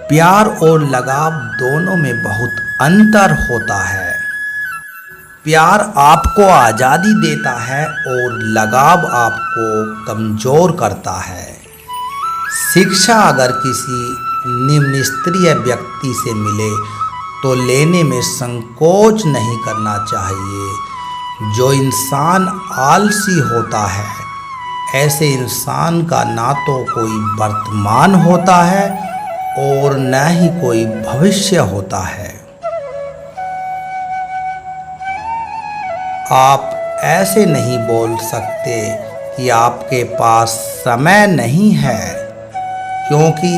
प्यार और लगाव दोनों में बहुत अंतर होता है। प्यार आपको आज़ादी देता है और लगाव आपको कमज़ोर करता है। शिक्षा अगर किसी निम्न स्तरीय व्यक्ति से मिले तो लेने में संकोच नहीं करना चाहिए। जो इंसान आलसी होता है, ऐसे इंसान का ना तो कोई वर्तमान होता है और न ही कोई भविष्य होता है। आप ऐसे नहीं बोल सकते कि आपके पास समय नहीं है, क्योंकि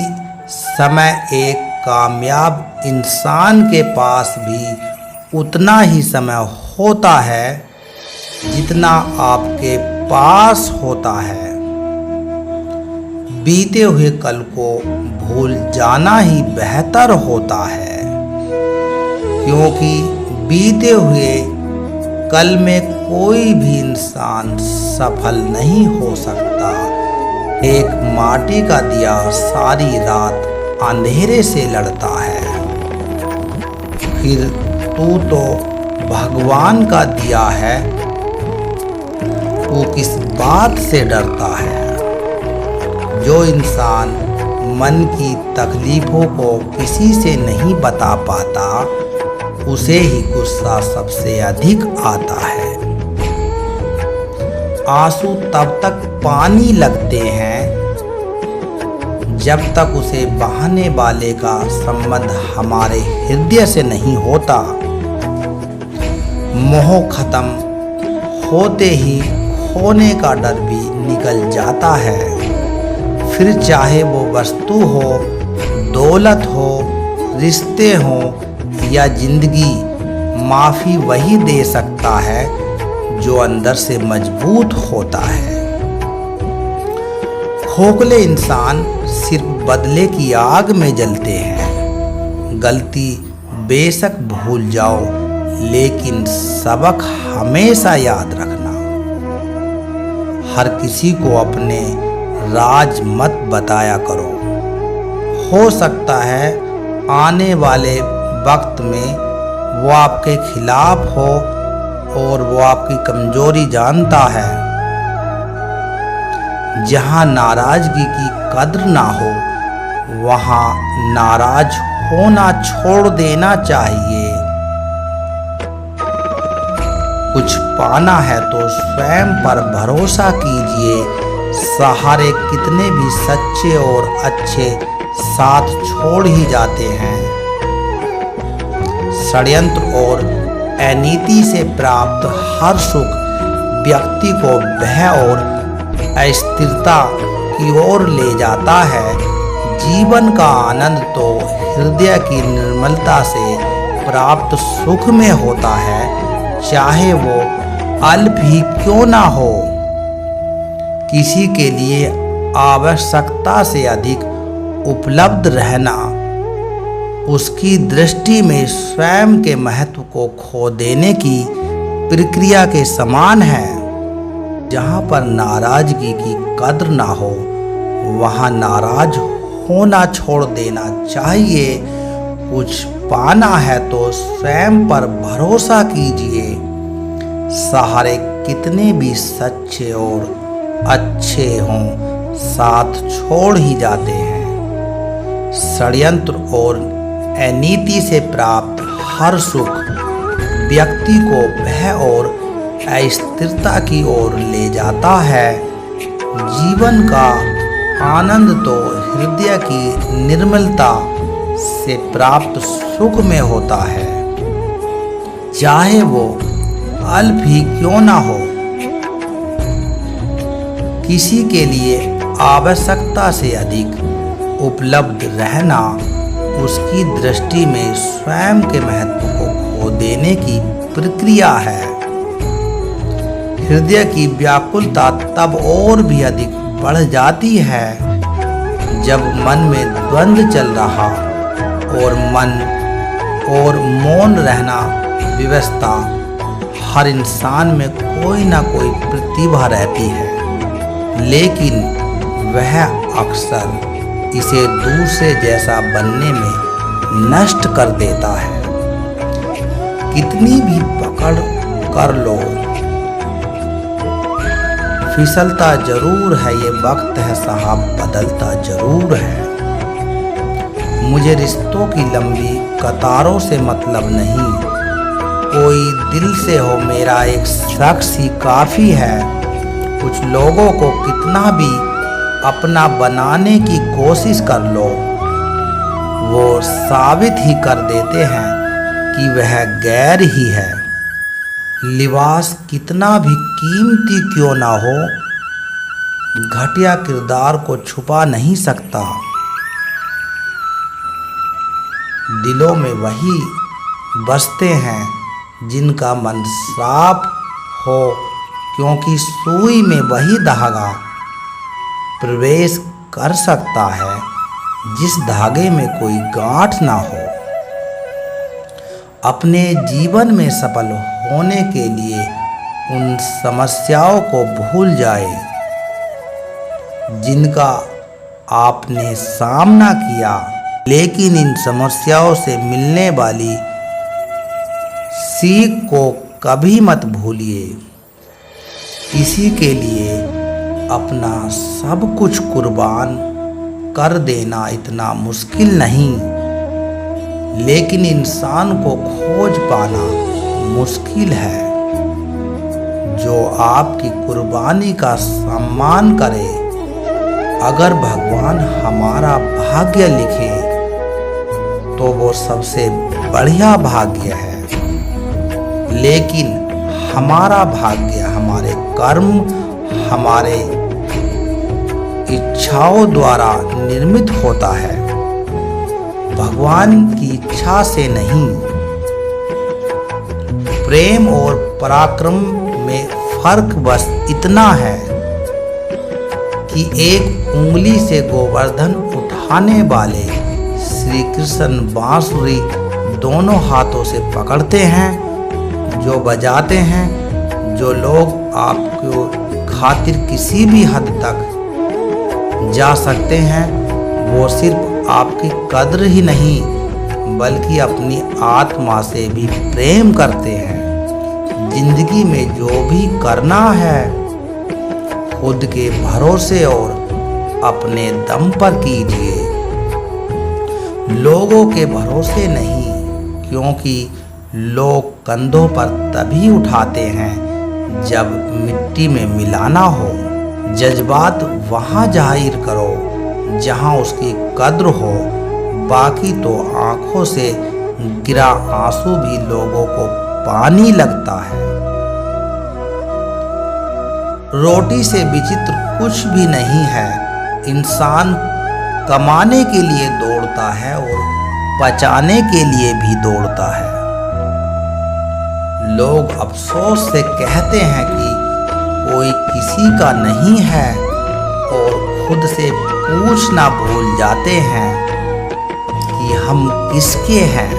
समय एक कामयाब इंसान के पास भी उतना ही समय होता है जितना आपके पास होता है। बीते हुए कल को भूल जाना ही बेहतर होता है, क्योंकि बीते हुए कल में कोई भी इंसान सफल नहीं हो सकता। एक माटी का दिया सारी रात अंधेरे से लड़ता है, फिर तू तो भगवान का दिया है, वो किस बात से डरता है। जो इंसान मन की तकलीफों को किसी से नहीं बता पाता, उसे ही गुस्सा सबसे अधिक आता है। आंसू तब तक पानी लगते हैं जब तक उसे बहाने वाले का संबंध हमारे हृदय से नहीं होता। मोह खत्म होते ही खोने का डर भी निकल जाता है। फिर चाहे वो वस्तु हो, दौलत हो, रिश्ते हो या जिंदगी, माफ़ी वही दे सकता है जो अंदर से मजबूत होता है। खोखले इंसान सिर्फ बदले की आग में जलते हैं। गलती बेशक भूल जाओ, लेकिन सबक हमेशा याद रखना। हर किसी को अपने राज मत बताया करो। हो सकता है आने वाले वक्त में वो आपके खिलाफ हो और वो आपकी कमजोरी जानता है। जहाँ नाराजगी की कद्र ना हो, वहाँ नाराज होना छोड़ देना चाहिए। कुछ पाना है तो स्वयं पर भरोसा कीजिए। सहारे कितने भी सच्चे और अच्छे साथ छोड़ ही जाते हैं। षड्यंत्र और अनीति से प्राप्त हर सुख व्यक्ति को भय और अस्थिरता की ओर ले जाता है। जीवन का आनंद तो हृदय की निर्मलता से प्राप्त सुख में होता है, चाहे वो अल्प ही क्यों ना हो। किसी के लिए आवश्यकता से अधिक उपलब्ध रहना उसकी दृष्टि में स्वयं के महत्व को खो देने की प्रक्रिया के समान है। जहाँ पर नाराजगी की कद्र ना हो, वहाँ नाराज होना छोड़ देना चाहिए। कुछ पाना है तो स्वयं पर भरोसा कीजिए। सहारे कितने भी सच्चे और अच्छे हों, साथ छोड़ ही जाते हैं। षड्यंत्र और अनीति से प्राप्त हर सुख व्यक्ति को भय और अस्थिरता की ओर ले जाता है। जीवन का आनंद तो हृदय की निर्मलता से प्राप्त सुख में होता है, चाहे वो अल्प ही क्यों ना हो। किसी के लिए आवश्यकता से अधिक उपलब्ध रहना उसकी दृष्टि में स्वयं के महत्व को खो देने की प्रक्रिया है। हृदय की व्याकुलता तब और भी अधिक बढ़ जाती है जब मन में द्वंद्व चल रहा और मन और मौन रहना व्यवस्था। हर इंसान में कोई ना कोई प्रतिभा रहती है, लेकिन वह अक्सर इसे दूसरे जैसा बनने में नष्ट कर देता है। कितनी भी पकड़ कर लो, फिसलता जरूर है ये वक्त है साहब, बदलता जरूर है। मुझे रिश्तों की लंबी कतारों से मतलब नहीं, कोई दिल से हो मेरा एक शख्स ही काफ़ी है। कुछ लोगों को कितना भी अपना बनाने की कोशिश कर लो, वो साबित ही कर देते हैं कि वह गैर ही है। लिबास कितना भी कीमती क्यों ना हो, घटिया किरदार को छुपा नहीं सकता। दिलों में वही बसते हैं जिनका मन साफ हो, क्योंकि सुई में वही धागा प्रवेश कर सकता है जिस धागे में कोई गांठ ना हो। अपने जीवन में सफल होने के लिए उन समस्याओं को भूल जाए जिनका आपने सामना किया, लेकिन इन समस्याओं से मिलने वाली सीख को कभी मत भूलिए। किसी के लिए अपना सब कुछ कुर्बान कर देना इतना मुश्किल नहीं, लेकिन इंसान को खोज पाना मुश्किल है जो आपकी कुर्बानी का सम्मान करे। अगर भगवान हमारा भाग्य लिखे तो वो सबसे बढ़िया भाग्य है, लेकिन हमारा भाग्य हमारे कर्म, हमारे इच्छाओं द्वारा निर्मित होता है, भगवान की इच्छा से नहीं। प्रेम और पराक्रम में फर्क बस इतना है कि एक उंगली से गोवर्धन उठाने वाले श्री कृष्ण बांसुरी दोनों हाथों से पकड़ते हैं, जो बजाते हैं। जो लोग आपको खातिर किसी भी हद तक जा सकते हैं, वो सिर्फ आपकी कद्र ही नहीं बल्कि अपनी आत्मा से भी प्रेम करते हैं। जिंदगी में जो भी करना है खुद के भरोसे और अपने दम पर कीजिए, लोगों के भरोसे नहीं, क्योंकि लोग कंधों पर तभी उठाते हैं जब मिट्टी में मिलाना हो। जज्बात वहाँ जाहिर करो जहाँ उसकी कद्र हो, बाकी तो आंखों से गिरा आंसू भी लोगों को पानी लगता है। रोटी से विचित्र कुछ भी नहीं है। इंसान कमाने के लिए दौड़ता है और पचाने के लिए भी दौड़ता है। लोग अफसोस से कहते हैं कि कोई किसी का नहीं है और खुद से पूछना भूल जाते हैं कि हम किसके हैं।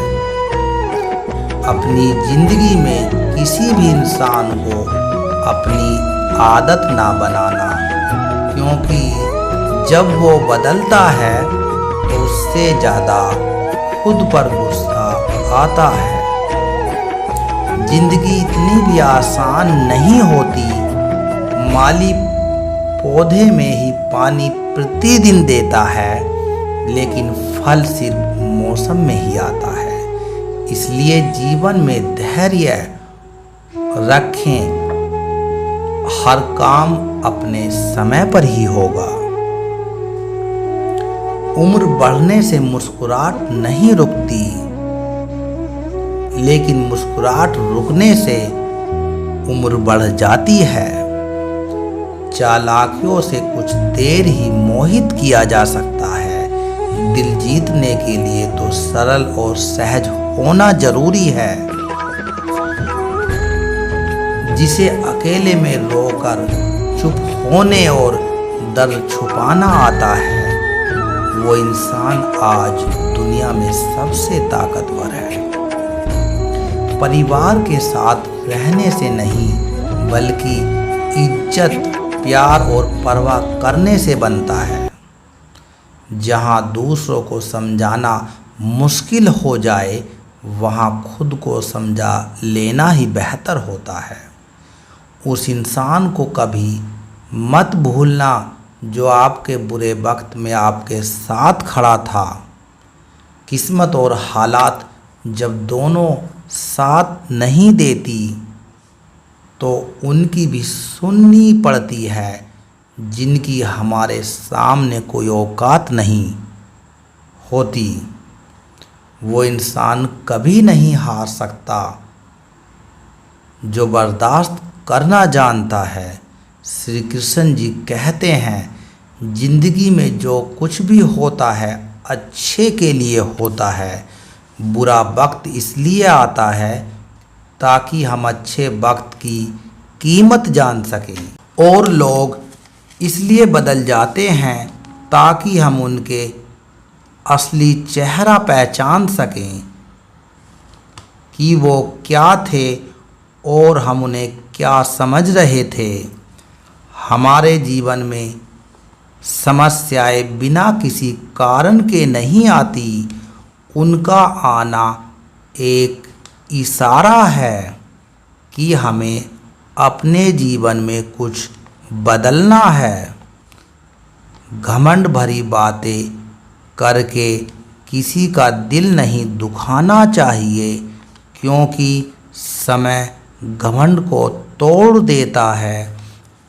अपनी जिंदगी में किसी भी इंसान को अपनी आदत ना बनाना, क्योंकि जब वो बदलता है तो उससे ज़्यादा खुद पर गुस्सा आता है। जिंदगी इतनी भी आसान नहीं होती। माली पौधे में ही पानी प्रतिदिन देता है, लेकिन फल सिर्फ मौसम में ही आता है। इसलिए जीवन में धैर्य रखें, हर काम अपने समय पर ही होगा। उम्र बढ़ने से मुस्कुराहट नहीं रुकती, लेकिन मुस्कुराहट रुकने से उम्र बढ़ जाती है। चालाकियों से कुछ देर ही मोहित किया जा सकता है। दिल जीतने के लिए तो सरल और सहज होना जरूरी है। जिसे अकेले में रोकर चुप होने और दर्द छुपाना आता है, वो इंसान आज दुनिया में सबसे ताकतवर है। परिवार के साथ रहने से नहीं, बल्कि इज्जत, प्यार और परवाह करने से बनता है। जहाँ दूसरों को समझाना मुश्किल हो जाए वहाँ खुद को समझा लेना ही बेहतर होता है। उस इंसान को कभी मत भूलना जो आपके बुरे वक्त में आपके साथ खड़ा था। किस्मत और हालात जब दोनों साथ नहीं देती तो उनकी भी सुननी पड़ती है, जिनकी हमारे सामने कोई औकात नहीं होती। वो इंसान कभी नहीं हार सकता जो बर्दाश्त करना जानता है। श्री कृष्ण जी कहते हैं, जिंदगी में जो कुछ भी होता है अच्छे के लिए होता है। बुरा वक्त इसलिए आता है ताकि हम अच्छे वक्त की कीमत जान सकें, और लोग इसलिए बदल जाते हैं ताकि हम उनके असली चेहरा पहचान सकें कि वो क्या थे और हम उन्हें क्या समझ रहे थे। हमारे जीवन में समस्याएं बिना किसी कारण के नहीं आती, उनका आना एक इशारा है कि हमें अपने जीवन में कुछ बदलना है। घमंड भरी बातें करके किसी का दिल नहीं दुखाना चाहिए, क्योंकि समय घमंड को तोड़ देता है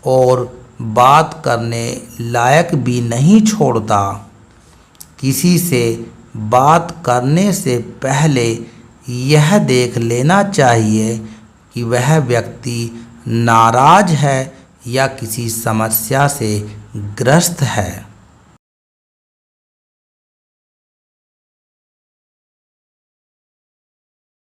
और बात करने लायक भी नहीं छोड़ता। किसी से बात करने से पहले यह देख लेना चाहिए कि वह व्यक्ति नाराज है या किसी समस्या से ग्रस्त है।